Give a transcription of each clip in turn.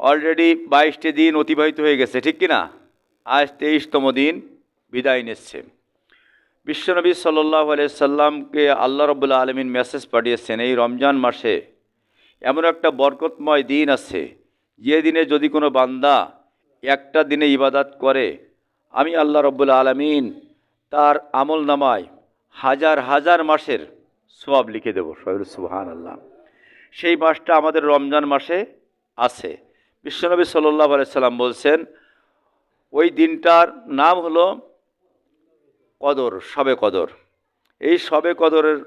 Already 22টি দিন অতিবাহিত হয়ে গেছে, ঠিক কি না? আজ 23তম দিন বিদায় নিচ্ছে। বিশ্বনবী সাল্লাল্লাহু আলাইহি সাল্লামকে আল্লাহ রাব্বুল আলামিন মেসেজ পাঠিয়েছেন, এই রমজান মাসে এমন একটা বরকতময় দিন আছে, যে দিনে যদি কোনো বান্দা একটা দিনে ইবাদত করে, আমি আল্লাহ রাব্বুল আলামিন তার আমল নামায় হাজার হাজার মাসের সওয়াব লিখে দেব। সুবহানাল্লাহ। সেই মাসটা আমাদের রমজান মাসে আছে। বিশ্বনবী সাল্লাল্লাহু আলাইহি সাল্লাম বলছেন, ওই দিনটার নাম হলো কদর, শবে কদর। এই শবে কদরের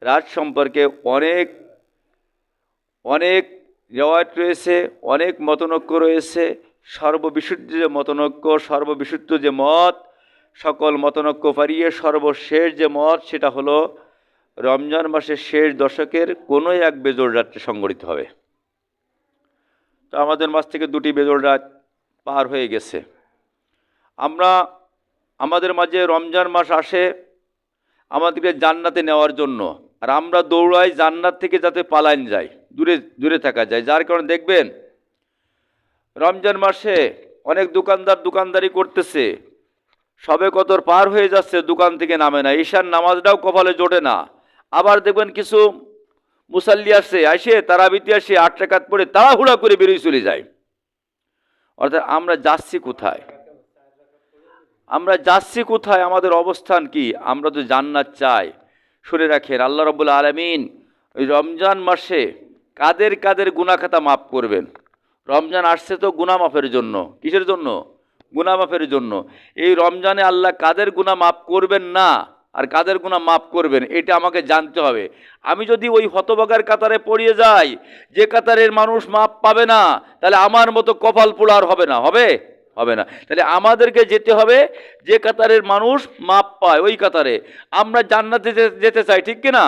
রাত সম্পর্কে অনেক অনেক রিওয়ায়াত রয়েছে, অনেক মতনৈক্য রয়েছে। সর্ববিশুদ্ধ যে মতনৈক্য, সর্ববিশুদ্ধ যে মত, সকল মতনৈক্য পারিয়ে সর্বশেষ যে মত, সেটা হলো রমজান মাসের শেষ দশকের কোনো এক বেজোড় রাত্রে সংগঠিত হবে। তো আমাদের মাস থেকে 2টি বেজোড় রাত পার হয়ে গেছে। আমাদের মাঝে রমজান মাস আসে আমাদেরকে জান্নাতে নেওয়ার জন্য, আর আমরা দৌড়াই জান্নাত থেকে যাতে পালাইন যায়, দূরে দূরে থাকা যায়। যার কারণে দেখবেন রমজান মাসে অনেক দোকানদার দোকানদারি করতেছে, সবে কদর পার হয়ে যাচ্ছে, দোকান থেকে নামে না, ঈশার নামাজটাও কপালে জোটে না। আবার দেখবেন কিছু মুসাল্লি আসে তারাবিতে আসে 8 রাকাত পড়ে তাড়াহুড়া করে বেরিয়ে চলে যায়। অর্থাৎ আমরা যাচ্ছি কোথায়? আমাদের অবস্থান কি? আমরা তো জান্নাত চাই। শুনে রাখেন, আল্লাহ রাব্বুল আলামিন ওই রমজান মাসে কাদের কাদের গুনাহ খাতা মাফ করবেন। রমজান আসছে তো গুনাহ মাফের জন্য। কিসের জন্য? গুনাহ মাফের জন্য। এই রমজানে আল্লাহ কাদের গুনাহ মাফ করবেন না আর কাদের গুনাহ মাফ করবেন, এটা আমাকে জানতে হবে। আমি যদি ওই হতভাগার কাতারে পড়িয়ে যাই, যে কাতারের মানুষ মাফ পাবে না, তাহলে আমার মতো কপাল পোড়া আর হবে না। হবে না। তাহলে আমাদেরকে যেতে হবে যে কাতারের মানুষ মাপ পায়, ওই কাতারে। আমরা জান্নাতে যেতে চাই, ঠিক কিনা?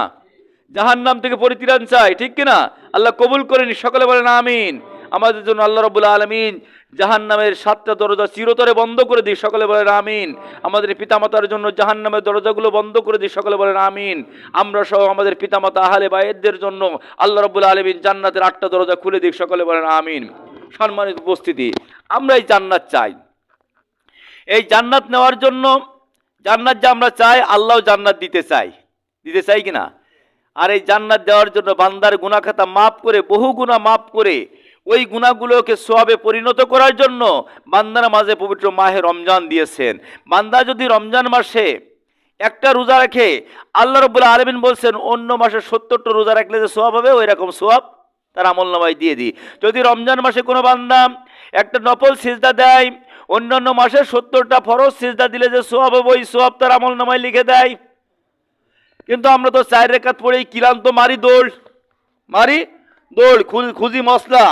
জাহান্নাম থেকে পরিত্রাণ চাই, ঠিক কিনা? আল্লাহ কবুল করেন, সকলে বলেন আমিন। আমাদের জন্য আল্লাহ রাব্বুল আলামিন জাহান্নামের 7টা দরজা চিরতরে বন্ধ করে দিই, সকলে বলেন আমিন। আমাদের পিতামাতার জন্য জাহান্নামের দরজাগুলো বন্ধ করে দিই, সকলে বলেন আমিন। আমরা সহ আমাদের পিতামাতা আহলে বাইতদের জন্য আল্লাহ রাব্বুল আলামিন জান্নাতের 8টা দরজা খুলে দিই, সকলে বলেন আমিন। সম্মানিত উপস্থিতি, আমরা এই জান্নাত চাই। এই জান্নাত নেওয়ার জন্য, জান্নাত যে আমরা চাই, আল্লাহ জান্নাত দিতে চাই কিনা? আর এই জান্নাত দেওয়ার জন্য বান্দার গুনাহ খাতা মাফ করে, বহু গুনাহ মাফ করে, ওই গুনাহগুলোকে সওয়াবে পরিণত করার জন্য বান্দার মাঝে পবিত্র মাহে রমজান দিয়েছেন। বান্দা যদি রমজান মাসে একটা রোজা রাখে, আল্লাহ রাব্বুল আলামিন বলছেন অন্য মাসে 70টা রোজা রাখলে যে সওয়াব হবে, ওই রকম সওয়াব তার আমলনামায় দিয়ে দিই। যদি রমজান মাসে কোনো বান্দা একটা নফল সিজদা দেয়, অন্যান্য মাসে 70টা ফরজ সিজদা দিলে যে সওয়াব হবে, ওই সওয়াব তার আমলনামায় লিখে দেয়। কিন্তু আমরা তো 4 রাকাত পড়েই ক্লান্ত, মারি দৌড়, খুঁজি মশলা।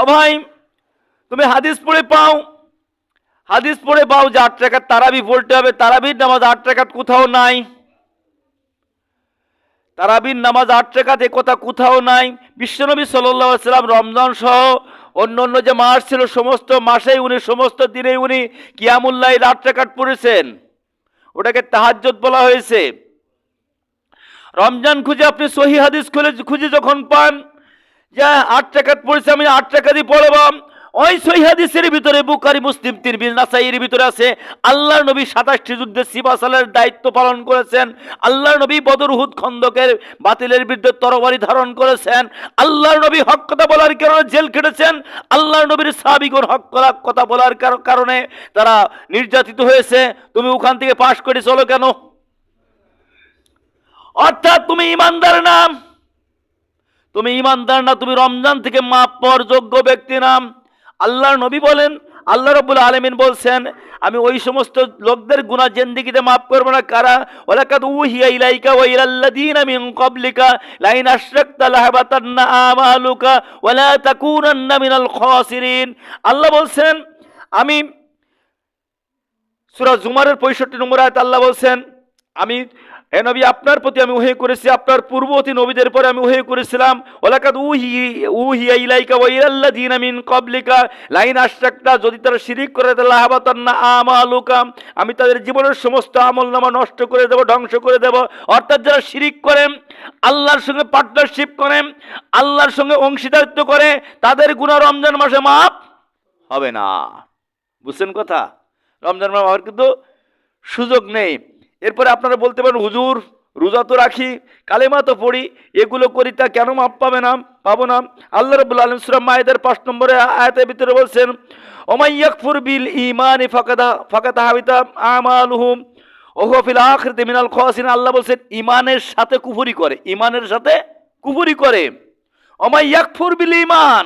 ও ভাই, তুমি হাদিস পড়ে পাও যে 8 রাকাত তারাবি পড়তে হবে। তারাবির নামাজ 8 রাকাত কোথাও নাই। তারাবির নামাজ 8 রাকাত, এ কথা কোথাও নাই। বিশ্বনবী সাল্লাল্লাহু আলাইহি সাল্লাম রমজান সহ অন্য যে মাস ছিল, সমস্ত মাসেই উনি, সমস্ত দিনেই উনি কিয়ামুল লাইল 8 রাকাত পড়েছেন। ওটাকে তাহাজ্জুদ বলা হয়েছে। রমজান খুঁজে আপনি সহিহ হাদিস খুঁজে যখন পান যে 8 রাকাত পড়েছে, আমি 8 রাকাতই পড়ব, ওই সহিহ হাদিসের ভিতরে বুখারী, মুসলিম, তিরমিজি, নাসাঈর ভিতরে আছে আল্লাহর নবী 27টি যুদ্ধে সিপাহসালার দায়িত্ব পালন করেছেন। আল্লাহর নবী বদর, উহুদ, খন্দকের বাতিলের বিরুদ্ধে তরবারি ধারণ করেছেন। আল্লাহর নবী হক কথা বলার কারণে জেল খেটেছেন। আল্লাহর নবীর সাহাবীগণ হক কথা বলার কারণে তারা নির্যাতিত হয়েছে। তুমি ওখান থেকে পাশ করে চলো কেন? অর্থাৎ তুমি ইমানদার না, তুমি রমজান থেকে মাপ পাওয়ার যোগ্য ব্যক্তি নাম। আল্লাহর নবী বলেন, আল্লাহ রাব্বুল আলামিন বলছেন, আমি ওই সমস্ত লোকদের গুনাহ জিন্দেগিতে মাফ করব না কারা, ওয়ালাকাদ উহিয়া ইলাইকা ওয়া ইলাল্লাযীনা মিন ক্বাবলিকা লাইন আশরাকতা লাহাবাতান্না আমালুকা ওয়া লা তাকুনান্না মিনাল খাসিরিন। আল্লাহ বলছেন, আমি সূরা জুমারের 65 নম্বর আয়াত আল্লাহ বলছেন, আমি হে নবী, আপনার প্রতি আমি ওহী করেছি, আপনার পূর্ববর্তী নবীদের পরে আমি ওহী করেছিলাম। ওয়ালাকাদ উহিয়া ইলাইকা ওয়া ইলাল্লাযিনা মিন ক্বাবলিকা লাইন আশরাকতা, যদি তারা শিরিক করে লাহাবাতান্না আমালুকা, আমি তাদের জীবনের সমস্ত আমলনামা নষ্ট করে দেব, ধ্বংস করে দেব। অর্থাৎ যারা শিরিক করেন, আল্লাহর সঙ্গে পার্টনারশিপ করেন, আল্লাহর সঙ্গে অংশীদারিত্ব করে, তাদের গুনাহ রমজান মাসে মাফ হবে না। বুঝছেন কথা? রমজান মাস হওয়ার কিন্তু সুযোগ নেই। এরপরে আপনারা বলতে পারেন, হুজুর রোজা তো রাখি, কালেমা তো পড়ি, এগুলো করি, তা কেন মাপ পাবে না, পাবো না? আল্লাহ রাব্বুল আলামিন সূরা মায়েদার 5 নম্বরে আয়াতের ভিতরে বলছেন, ওমাই ইয়াকফুর বিল ঈমানি ফাকাদ হাবিতা আমালুহুম ওয়া হুয়া ফিল আখিরাতি মিনাল খাসিরিন। আল্লাহ বলছেন ঈমানের সাথে কুফরি করে, ঈমানের সাথে কুফরি করে। ওমাই ইয়াকফুর বিল ঈমান,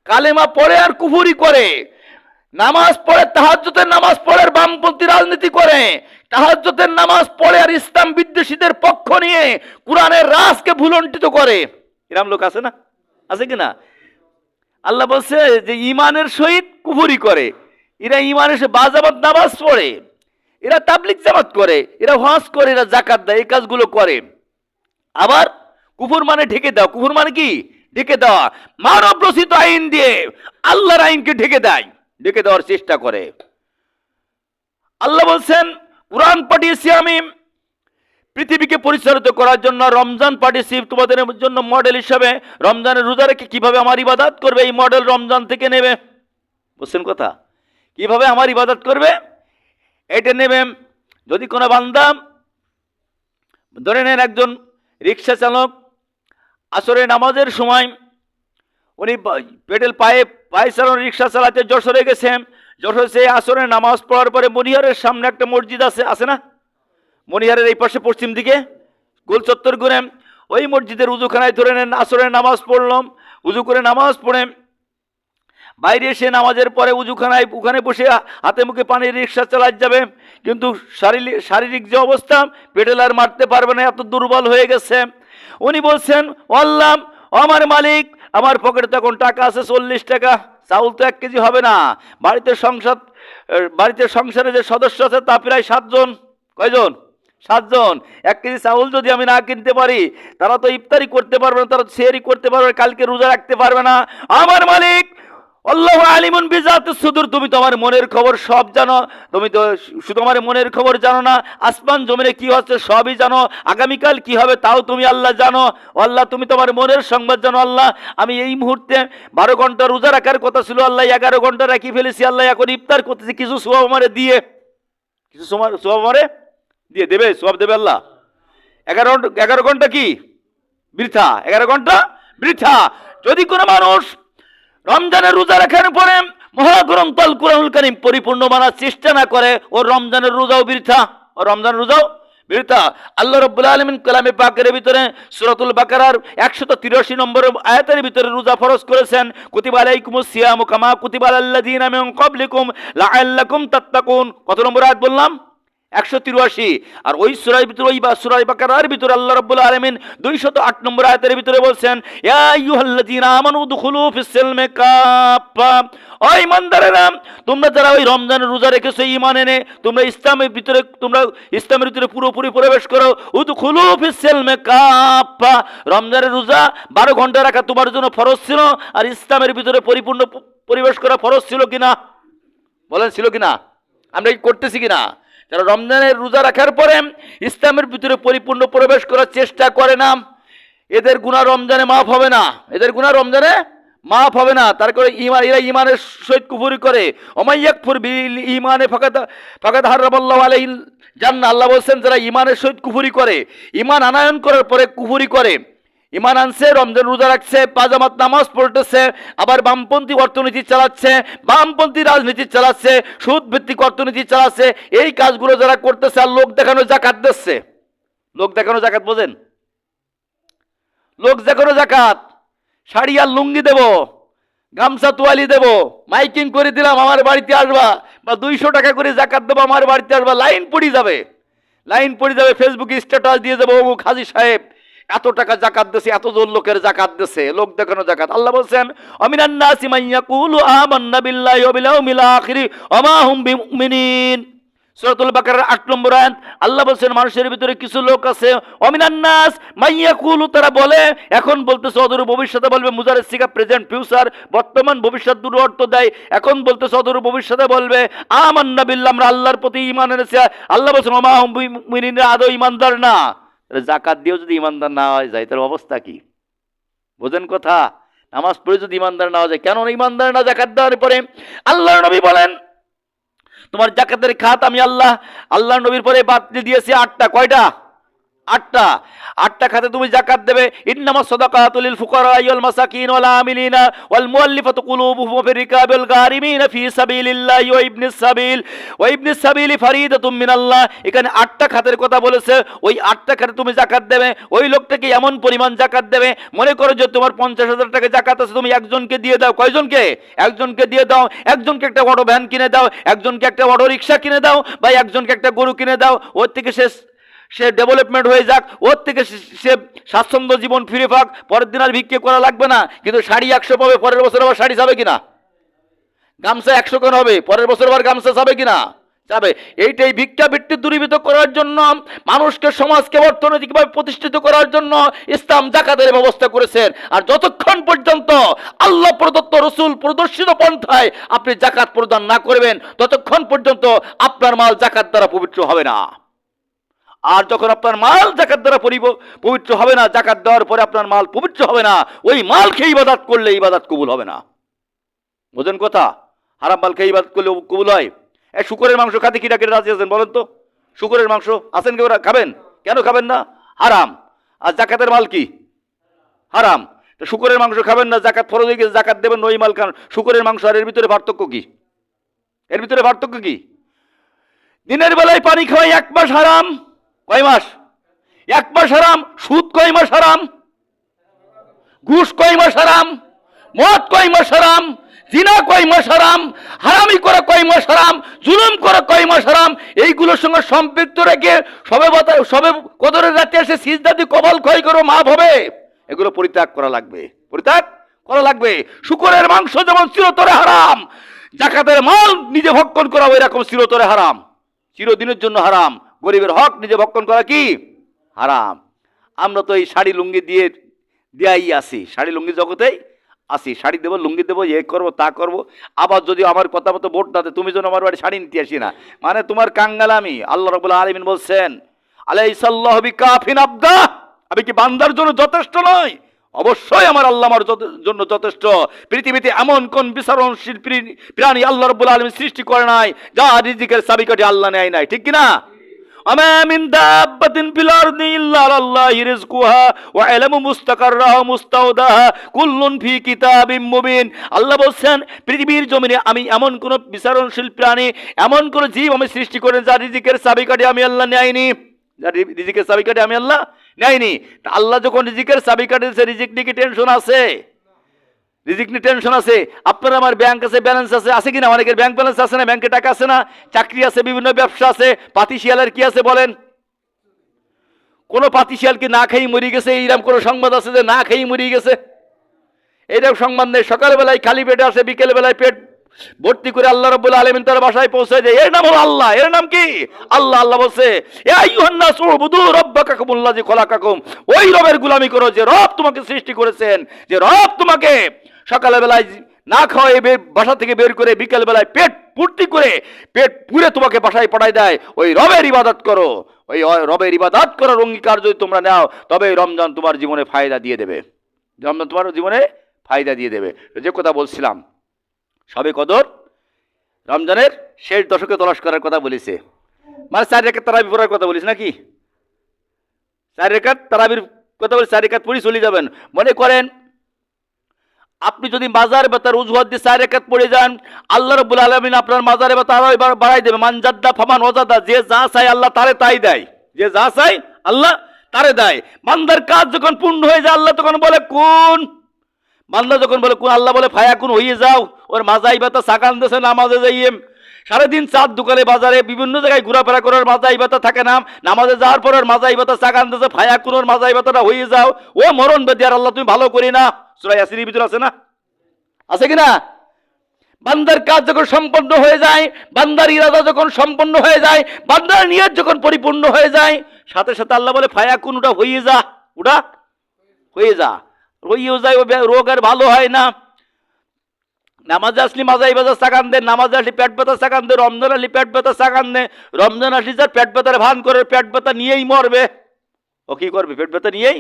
কালেমা পড়ে আর কুফরি করে, নামাজ পড়ে, তাহাজ্জুদের নামাজ পড়ে আর বামপন্থী রাজনীতি করে, তাহাজ্জুদের নামাজ পড়ে আর ইসলাম বিদ্বেষীদের পক্ষ নিয়ে কোরআনের রাজকে ভুলণ্ঠিত করে। এরকম লোক আছে না? আছে কিনা? আল্লাহ বলছে যে ঈমানের সহিত কুফরি করে, এরা ঈমানের সহিত বাজাবাত নামাজ পড়ে, এরা তাবলিগ জামাত করে, এরা হজ করে, এরা যাকাত দেয়, এই কাজগুলো করে। আবার কুফর মানে ঢেকে দেওয়া। কুফর মানে কি? ঢেকে দেওয়া। মানব রচিত আইন দিয়ে আল্লাহর আইনকে ঢেকে দেয়, ঢেকে দেওয়ার চেষ্টা করে। আল্লাহ বলছেন, কুরআন পাঠিয়েছি আমি পৃথিবীকে পরিচালিত করার জন্য, রমজান পাঠিয়েছি তোমাদের জন্য মডেল হিসাবে। রমজানের রোজা রেখে কিভাবে আমার ইবাদত করবে, এই মডেল রমজান থেকে নেবে। বুঝছেন কথা? কিভাবে আমার ইবাদত করবে এটা নেবে। যদি কোনো বান্দা, ধরে নেন একজন রিক্সা চালক, আসরের নামাজের সময় উনি পেডেল পায়ে চালানো রিক্সা চালাতে যশোরে গেছে। যশোরে সে আসরের নামাজ পড়ার পরে মনিহারের সামনে একটা মসজিদ আছে না? মনিহারের এই পাশে পশ্চিম দিকে গোল চত্বর করে ওই মসজিদের উজুখানায় ধরে নেন আসরের নামাজ পড়লাম। উজু করে নামাজ পড়ে বাইরে এসে নামাজের পরে উজুখানায় ওখানে বসে হাতে মুখে পানির রিক্সা চালাতে যাবে, কিন্তু শারীরিক যে অবস্থা, পেডেল আর মারতে পারবে না, এত দুর্বল হয়ে গেছে। উনি বলছেন, আল্লাহ আমার মালিক, আমার পকেটে তখন টাকা আছে 40 টাকা, চাউল তো 1 কেজি হবে না, বাড়িতে সংসারে যে সদস্য আছে তা প্রায় 7 জন। কয়জন? 7 জন। 1 কেজি চাউল যদি আমি না কিনতে পারি, তারা তো ইফতারি করতে পারবে না, তারা সেহরি করতে পারবে না, কালকে রোজা রাখতে পারবে না। আমার মালিক আল্লাহু আলিমুন বিজাতিস সুদূর, তুমি তো আমার মনের খবর সব জানো। তুমি তো শুধু আমার মনের খবর জানো না, আসমান জমিনে কি হচ্ছে সবই জানো, আগামীকাল কি হবে তাও তুমি আল্লাহ জানো। আল্লাহ তুমি তোমার মনের সংবাদ জানো। আল্লাহ আমি এই মুহূর্তে 12 ঘন্টা রোজা রাখার কথা ছিল, আল্লাহ 11 ঘন্টা রাখি ফেলেছি। আল্লাহ এখন ইফতার করতেছি, কিছু সওয়াব আমারে দিয়ে, কিছু সওয়াব আমারে দিয়ে দেবে, সওয়াব দেবে আল্লাহ। 11 ঘন্টা কি বৃথা? 11 ঘন্টা বৃথা। যদি কোনো মানুষ রমজানের রোজা রাখার পরে মহাগ্রন্থ আল কুরআনুল কারীম পরিপূর্ণ মানার চেষ্টা না করে, ও রমজানের রোজাও বৃথা, ও রমজানের রোজাও বৃথা। আল্লাহ রাব্বুল আলামিন কালামে পাকের ভিতরে সূরাতুল বাকারার 183 নম্বর আয়াতের ভিতরে রোজা ফরজ করেছেন। কুতিবা আলাইকুমুস সিয়ামু কামা কুতিবা আলাল্লাযিনা মিন ক্বাবলিকুম লাআল্লাকুম তাত্তাকুন। কত নম্বর আয়াত বললাম? 183। আর ওই সূরার ভিতরে, ওই সূরা বাকারার ভিতরে আল্লাহ রাব্বুল আলামিন 208 নম্বর আয়াতের ভিতরে বলছেন, ইয়া আইয়ুহাল্লাযীনা আমানু দুখুলু ফিস সিলমি কাফা। ও ঈমানদারেরা, তোমরা যারা ওই রমজানের রোজা রেখেছো ঈমান এনে, তোমরা ইসলামের ভিতরে পুরোপুরি প্রবেশ করো। উদখুলু ফিস সিলমি কাফা। রমজানের রোজা 12 ঘন্টা রাখা তোমার জন্য ফরজ ছিল, আর ইসলামের ভিতরে পরিপূর্ণ প্রবেশ করা ফরজ ছিল কিনা? বলেন ছিল কিনা? আমরা কি করতেছি কিনা? যারা রমজানের রোজা রাখার পরে ইসলামের ভিতরে পরিপূর্ণ প্রবেশ করার চেষ্টা করে না, এদের গুনাহ রমজানে মাফ হবে না, এদের গুনাহ রমজানে মাফ হবে না। তারপরে এরা ঈমানের সহিত কুফরি করে। ওমাই ইয়াকফুর বিল ঈমানি ফাকাদ হারামাল্লাহু আলাইহিল জান্নাহ। আল্লাহ বলেন, যারা ঈমানের সহিত কুফরি করে, ঈমান আনয়ন করার পরে কুফরি করে, ঈমান আনছে, রমজান রোজা রাখছে, পাজামাত নামাজ পড়তেছে, আবার বামপন্থী অর্থনীতি চালাচ্ছে, বামপন্থী রাজনীতি চালাচ্ছে, সুদ ভিত্তিক অর্থনীতি চালাচ্ছে, এই কাজগুলো যারা করতেছে, আর লোক দেখানো জাকাত দিচ্ছে। লোক দেখানো জাকাত বোঝেন? লোক দেখানো জাকাত, শাড়ি আর লুঙ্গি দেব, গামছা তোয়ালি দেব, মাইকিং করে দিলাম আমার বাড়িতে আসবা, বা 200 টাকা করে জাকাত দেবো আমার বাড়িতে আসবা, লাইন পড়ে যাবে, ফেসবুকে স্ট্যাটাস দিয়ে যাবো, ও হাজী সাহেব এত টাকা জাকাত দিছে, এতজন লোকের জাকাত দিছে, লোক দেখানো জাকাত। আল্লাহ বলছেন, আমিনান নাসি মান ইয়াকুলু আমান্না বিল্লাহি ওয়া বিল ইয়াউমিল আখির ওয়া মা হুম বিমুমিনিন। সূরাতুল বাকারার 8 নম্বর আয়াত আল্লাহ বলছেন মানুষের ভিতরে কিছু লোক আছে অমিনান নাস মাইয়াকুলু, তারা বলে, এখন বলতেছে অদূর ভবিষ্যতে বলবে, মুজারের সিগা প্রেজেন্ট ফিউচার, বর্তমান ভবিষ্যৎ দুটো অর্থ দেয়। এখন বলতেছে অদূর ভবিষ্যতে বলবে আমান্না বিল্লাহ, আমরা আল্লাহর প্রতি ঈমান এনেছি। আল্লাহ বলছেন ওমা হুম বিমুমিনিন, আদৌ ঈমানদার না। যাকাত দিয়েও যদি ঈমানদার না হয় যায় তার অবস্থা কি? বোঝেন কথা? নামাজ পড়ে যদি ঈমানদার না হয়, কেন ঈমানদার না যাকাত দেওয়ার পরে? আল্লাহর নবী বলেন তোমার যাকাতের খাত আমি আল্লাহ নবীর পরে বাদ দিয়েছি 8টা। কয়টা? 8টা। 8টা খাতে তুমি যাকাত দেবে। ইন্নামাস সাদাকাতু লিল ফুকারা ওয়াল মাসাকিন ওয়াল আমিলিনা ওয়াল মুআল্লিফাতি কুলুবুহুম ফি রিকাবিল গারিমিনা ফি সাবিলিল্লাহি ওয়া ইবনিস সাবিলি ফারিদাতুম মিনাল্লাহ। এখানে 8টা খাতের কথা বলেছে। ওই 8টা খাতে তুমি যাকাত দেবে। ওই লোকটাকে এমন পরিমাণ যাকাত দেবে, মনে করো যে তোমার 50,000 টাকা যাকাত আছে, তুমি একজনকে দিয়ে দাও। কয়জনকে? একজনকে দিয়ে দাও। একজনকে একটা অটো ভ্যান কিনে দাও, একজনকে একটা অটো রিকশা কিনে দাও, বা একজনকে একটা গরু কিনে দাও। ওর থেকে সে ডেভেলপমেন্ট হয়ে যাক, ওর থেকে সে স্বাচ্ছন্দ্য জীবন ফিরে পাক। পরের দিন আর ভিক্ষে করা লাগবে না। কিন্তু শাড়ি 100 পাবে, পরের বছর আবার শাড়ি যাবে কিনা? গামছা 100 কেন হবে, পরের বছর আবার গামছা যাবে কিনা? যাবে। এইটাই ভিক্ষাবৃত্তি দূরীভূত করার জন্য, মানুষকে সমাজকে অর্থনৈতিকভাবে প্রতিষ্ঠিত করার জন্য ইসলাম যাকাতের ব্যবস্থা করেছেন। আর যতক্ষণ পর্যন্ত আল্লাহ প্রদত্ত রসুল প্রদর্শিত পন্থায় আপনি যাকাত প্রদান না করবেন, ততক্ষণ পর্যন্ত আপনার মাল যাকাত দ্বারা পবিত্র হবে না। আর যখন আপনার মাল যাকাত দ্বারা পবিত্র হবে না, যাকাত দেওয়ার পরে আপনার মাল পবিত্র হবে না, ওই মাল খেয়ে ইবাদত করলে ইবাদত কবুল হবে না। বোঝেন কথা? হারাম মাল খেয়ে ইবাদত করলে কবুল হয়? শুকরের মাংস খাতে কিনা কেটে রাজি আছেন বলেন তো? শুকরের মাংস আছেন কেউ খাবেন? কেন খাবেন না? হারাম। আর যাকাতের মাল কি? হারাম। তো শুকরের মাংস খাবেন না, যাকাত ফরজ হয়ে গেছে, যাকাত দেবেন ওই মাল খান। শুকরের মাংস আর এর ভিতরে পার্থক্য কি? এর ভিতরে পার্থক্য কি? দিনের বেলায় পানি খাওয়াই 1 মাস হারাম। কয় মাস? 1 মাস হারাম। সুদ কয় মাস হারাম? ঘুষ কয় মাস হারাম? মদ কয় মাস হারাম? জিনা কয় মাস হারাম? হারামি করা কয় মাস হারাম? জুলুম করা কয় মাস হারাম? এইগুলোর সঙ্গে সম্পৃক্ত রেখে সবে কদরের রাতে এসে সিজদা দিয়ে কপাল ক্ষয় করো, মাফ হবে? এগুলো পরিত্যাগ করা লাগবে, পরিত্যাগ করা লাগবে। শুকরের মাংস যেমন চিরতরে হারাম, যাকাতের মাল নিজে ভক্ষণ করা ওই রকম চিরতরে হারাম, চিরদিনের জন্য হারাম। গরিবের হক নিজে ভক্ষণ করা কি? হারাম। আমরা তো এই শাড়ি লুঙ্গি দিয়াই আসি, শাড়ি লুঙ্গি জগতেই আসি। শাড়ি দেবো, লুঙ্গি দেবো, এ করবো, তা করবো। আবার যদি আমার কথা মতো ভোট না দেয়, তুমি যেন আমার বাড়ি শাড়ি নিতে আসি না, মানে তোমার কাঙ্গালামি। আল্লাহ রাব্বুল আলামিন বলছেন আলাইসাল্লাহু বিকাফিন আবদা, আমি কি বান্দার জন্য যথেষ্ট নয়? অবশ্যই আমার আল্লাহ আমার জন্য যথেষ্ট। পৃথিবীতে এমন কোন বিচরণশীল প্রাণী আল্লাহ রাব্বুল আলামিন সৃষ্টি করে নাই যা রিজিকের চাবিকাঠি আল্লাহ নেয় নাই, ঠিক কিনা? আমা মিন দাব্বাতিন ফিল আরদি ইল্লা আলাল্লাহি রিজকুহা ওয়া ইলামু মুস্তাকাররাহা মুস্তাওদাহা কুল্লুন ফি কিতাবিম মুবিন। আল্লাহ বলছেন পৃথিবীর জমিনে আমি এমন কোন বিচরণশীল প্রাণী, এমন কোন জীব আমি সৃষ্টি করে যার রিজিকের চাবিকাঠি আমি আল্লাহ নেয়নি, যার রিজিকের চাবিকাঠি আমি আল্লাহ নেয়নি। তা আল্লাহ যখন রিজিকের চাবিকাঠি দিয়েছে, রিজিক নিয়ে কি টেনশন আছে? রিজিক নিয়ে টেনশন আছে? আপনার আমার ব্যাংক আছে, ব্যালেন্স আছে কিনা? অনেকের ব্যাংক ব্যালেন্স আছে না, ব্যাংকে টাকা আছে না, চাকরি আছে, বিভিন্ন ব্যবসা আছে। পাতিশিয়ালের কি আছে বলেন? কোন পাতিশিয়াল কি না খেয়ে মরে গেছে? এইরকম কোন সংবাদ আছে যে না খেয়ে মরে গেছে? এইরকম সংবাদ নেই। সকালবেলায় খালি পেটে আসে, বিকেল বেলায় পেট ভর্তি করে আল্লাহ রাব্বুল আলামিন তার বাসায় পৌঁছে যায়। এর নাম হলো আল্লাহ। এর নাম কি? আল্লাহ। আল্লাহ বলছে ইয়া আইয়ুহান নাস উবুদু রাব্বাকাকুমুল্লাযী খলাকাকুম, ওই রবের গোলামি করো যে রব তোমাকে সৃষ্টি করেছেন, যে রব তোমাকে সকালবেলায় না খাওয়াই বাসা থেকে বের করে বিকেল বেলায় পেট পূর্তি করে, পেট পুরে তোমাকে বাসায় পাঠায় দেয়। ওই রবের ইবাদত করো। ওই রবের ইবাদত করার অঙ্গীকার যদি তোমরা নাও, তবে রমজান তোমার জীবনে ফায়দা দিয়ে দেবে। রমজান তোমার জীবনে ফায়দা দিয়ে দেবে। যে কথা বলছিলাম, সবে কদর রমজানের শেষ দশকে তলাশ করার কথা বলেছে, মানে 4 রাকাত তারাবি পড়ার কথা বলিস নাকি? 4 রাকাত তারাবির কথা বলি, 4 রাকাত পড়ি চলে যাবেন। মনে করেন আপনি যদি মাজার বেতার উজুহাত দিয়ে 4 রাকাত পড়ে যান, আল্লাহ রাব্বুল আলামিন আপনার মাজারে বেতা আরো বাড়াই দেবে। মান জাদ্দা ফামান ওয়াজাদা, যে যা চাই আল্লাহ তারে তাই দেয়, যে যা চাই আল্লাহ তারে দেয়। বান্দার কাজ যখন পূর্ণ হয়ে যায়, আল্লাহ তখন বলে কোন, বান্দা যখন বলে কোন, আল্লাহ বলে ফায়াকুন, হয়ে যাও। ওর মাজাই ব্যথা সাকান দেশে নামাজে যাইয়ে সারাদিন চাঁদ দোকানে বাজারে বিভিন্ন জায়গায় ঘোরাফেরা করার মাজাই ব্যথা থাকে না, নামাজে যাওয়ার পর ওর মাজাই ব্যথা সাকান দেশে ফায়াকুন, ওর মাজাই ব্যথাটা হয়ে যাও। ও মরণ বেদি আর আল্লাহ তুমি ভালো করি না। সূরা ইয়াসিনের ভিতরে আছে না? আছে কিনা? বান্দার কাজ যখন সম্পন্ন হয়ে যায়, বান্দার ইরাদা যখন সম্পন্ন হয়ে যায়, বান্দার নিয়ত যখন পরিপূর্ণ হয়ে যায়, সাথে সাথে আল্লাহ বলে ফায়াকুন, ওটা হয়ে যা, ওটা হয়ে যা, হয়েও যায়, ও রোগ আর ভালো হয় না। নামাজ আসলি মাজাই বাজার চাকান দে, নামাজ আসলি পেট ব্যথা চাকান দে, রমজান আসলি পেট ব্যথা চাকান দে, রমজান আসলি যার পেট ব্যথার ভান করে, পেট ব্যথা নিয়েই মরবে। ও কি করবে? পেট ব্যথা নিয়েই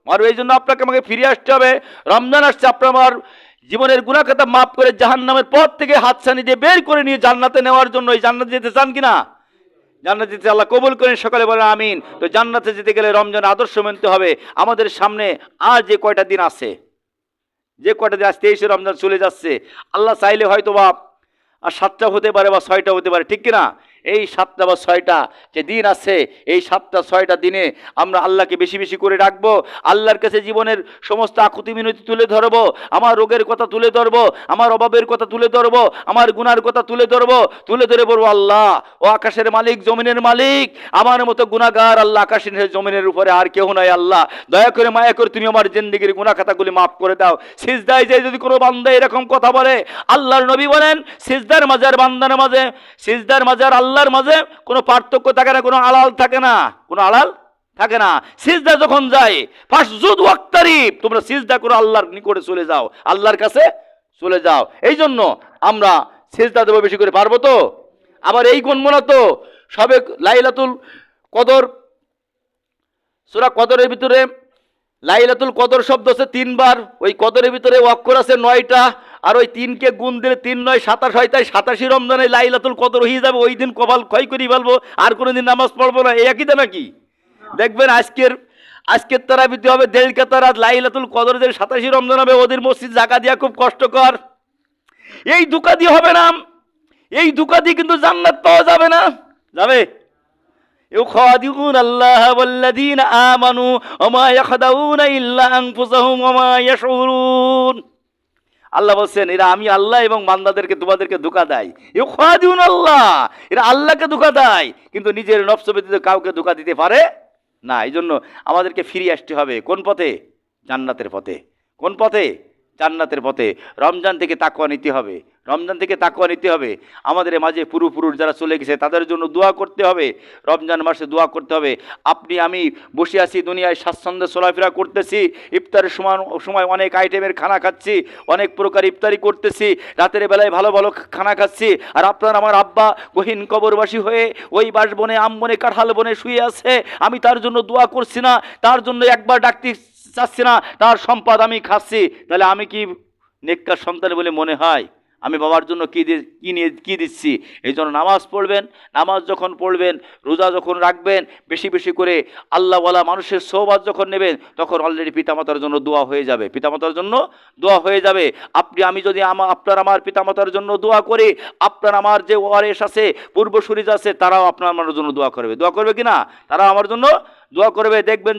মরবে। এই জন্য আপনাকে আমাকে ফিরে আসতে হবে। রমজান আসছে, আপনার আমার জীবনের গুনাহ খাতা মাফ করে জাহান্নামের পথ থেকে হাতছানি দিয়ে বের করে নিয়ে জান্নাতে নেওয়ার জন্য। এই জান্নাতে যেতে চান কিনা? জান্নাতে যেতে আল্লাহ কবুল করেন, সকালে বলেন আমিন। তো জান্নাতে যেতে গেলে রমজান আদর্শ মানতে হবে। আমাদের সামনে আর যে কয়টা দিন আছে, যে কয়টা দিন আজ 23শে রমজান চলে যাচ্ছে, আল্লাহ চাইলে হয়তো বা আর 7টা হতে পারে বা 6টা হতে পারে, ঠিক কিনা? এই 7টা বা 6টা যে দিন আছে, এই 7টা 6টা দিনে আমরা আল্লাহকে বেশি বেশি করে ডাকবো, আল্লাহর কাছে জীবনের সমস্ত আকুতি মিনতি তুলে ধরবো, আমার রোগের কথা তুলে ধরবো, আমার অভাবের কথা তুলে ধরবো, আমার গুনার কথা তুলে ধরবো, তুলে ধরে বলবো আল্লাহ ও আকাশের মালিক, জমিনের মালিক, আমার মতো গুনাহগার আল্লাহ আকাশের জমিনের উপরে আর কেউ নাই, আল্লাহ দয়া করে মায়া করে তুমি আমার জিন্দেগির গুনাহ খাতাগুলি মাফ করে দাও। সিজদায় যে যদি কোনো বান্দা এরকম কথা বলে, আল্লাহর নবী বলেন সিজদার মাঝে আর বান্দার মাঝে, সিজদার মাঝে আর আল্লাহর মাঝে কোনো পার্থক্য থাকে না, কোনো আড়াল থাকে না, কোনো আড়াল থাকে না। সিজদা যখন যায় ফাসজুদ ওয়াক্তারিব, তোমরা সিজদা করো, আল্লাহর নিকটে চলে যাও, আল্লাহর কাছে চলে যাও। এই জন্য আমরা সিজদা দেবো বেশি করে, পারবো তো? আবার এই গণমনা তো সবে লাইলাতুল কদর, সূরা কদরের ভিতরে লাইলাতুল কদর শব্দ আছে 3 বার, ওই কদরের ভিতরে অক্ষর আছে 9টা, আর ওই 3কে গুণ দিলে 3 9 27 হয়, তাই 87 রমজানে লাইলাতুল কদর হয়ে যাবে। ওই দিন কপাল ক্ষয় করে ফেলবো, আর কোনোদিন নামাজ পড়বো না, এই একই তো নাকি? দেখবেন আজকের তারাবিতে হবে 1.5 কাতার, লাইলাতুল কদর যে 87 রমজান হবে, ওদের মসজিদ জায়গা দেওয়া খুব কষ্টকর। এই ধোঁকা দিয়ে হবে না, এই ধোঁকা দিয়ে কিন্তু জান্নাত পাওয়া যাবে না। যাবে? ইউখাদিউন আল্লাহ ওয়াল্লাযীনা আমানু ওয়া মা ইয়াখদাউনা ইল্লা আনফুসাহুম ওয়া মা ইয়াশউরুন। আল্লাহ বলছেন এরা আমি আল্লাহ এবং বান্দাদেরকে তোমাদেরকে ধোঁকা দেয়। ইউখাদিউন আল্লাহ, এরা আল্লাহকে ধোঁকা দেয়, কিন্তু নিজের নফস ব্যতীত কাউকে ধোঁকা দিতে পারে না। এই জন্য আমাদেরকে ফিরে আসতে হবে কোন পথে? জান্নাতের পথে। কোন পথে? জান্নাতের পথে। রমজান থেকে তাকওয়া নিতে হবে, রমজান থেকে তাকওয়া নিতে হবে। আমাদের মাঝে পূর্বপুরুষ যারা চলে গেছে তাদের জন্য দোয়া করতে হবে, রমজান মাসে দোয়া করতে হবে। আপনি আমি বসে আছি দুনিয়ায়, স্বাচ্ছন্দ্যে চলাফেরা করতেছি, ইফতারের সময় অনেক আইটেমের খানা খাচ্ছি, অনেক প্রকার ইফতারি করতেছি, রাতের বেলায় ভালো ভালো খানা খাচ্ছি, আর আপনার আমার আব্বা গহীন কবরবাসী হয়ে ওই বাসবনে, আমবনে, কাঁঠাল বনে শুয়ে আছে। আমি তার জন্য দোয়া করছি না, তার জন্য একবার ডাকতে চাচ্ছি না, তার সম্পদ আমি খাচ্ছি। তাহলে আমি কি নেককার সন্তান বলে মনে হয়? আমি বাবার জন্য কি দিচ্ছি? এই জন্য নামাজ পড়বেন, নামাজ যখন পড়বেন, রোজা যখন রাখবেন, বেশি বেশি করে আল্লাহওয়ালা মানুষের সোহবত যখন নেবেন, তখন অলরেডি পিতামাতার জন্য দোয়া হয়ে যাবে, পিতামাতার জন্য দোয়া হয়ে যাবে। আপনি আমি যদি আপনার আমার পিতামাতার জন্য দোয়া করি, আপনার আমার যে ওয়ারেস আছে, পূর্বসূরি আছে, তারাও আপনার আমার জন্য দোয়া করবে। দোয়া করবে কি না? তারাও আমার জন্য দোয়া করবে। দেখবেন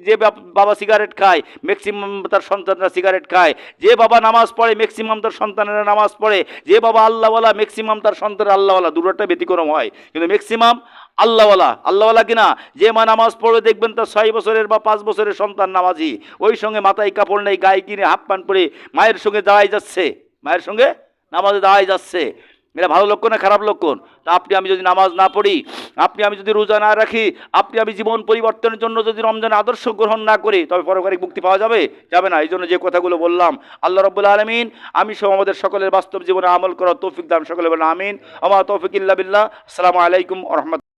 যে বাবা সিগারেট খায়, ম্যাক্সিমাম তার সন্তানরা সিগারেট খায়। যে বাবা নামাজ পড়ে, ম্যাক্সিমাম তার সন্তানেরা নামাজ পড়ে। যে বাবা আল্লাহওয়ালা, ম্যাক্সিমাম তার সন্তানের আল্লাহওয়ালা। দুটোটা ব্যতিক্রম হয়, কিন্তু ম্যাক্সিমাম আল্লাহওয়ালা কিনা। যে মা নামাজ পড়ে দেখবেন তার 6 বছরের বা 5 বছরের সন্তান নামাজি, ওই সঙ্গে মাথায় কাপড় নেই, গায়ে কিনে হাফ প্যান্ট পরে মায়ের সঙ্গে দাঁড়াই যাচ্ছে, মায়ের সঙ্গে নামাজে দাঁড়াই যাচ্ছে। এটা ভালো লক্ষণ না খারাপ লক্ষণ? তা আপনি আমি যদি নামাজ না পড়ি, আপনি আমি যদি রোজা না রাখি, আপনি আমি জীবন পরিবর্তনের জন্য যদি রমজানের আদর্শ গ্রহণ না করি, তবে পরকারিক মুক্তি পাওয়া যাবে? যাবে না। এই জন্য যে কথাগুলো বললাম, আল্লাহ রাব্বুল আলামিন আমি সহ আমাদের সকলের বাস্তব জীবনে আমল করার তৌফিক দান। সকলে বলেন আমিন। আমা তৌফিক ইল্লা বিল্লাহ। আসসালামু আলাইকুম ওয়া রাহমাতুল্লাহ।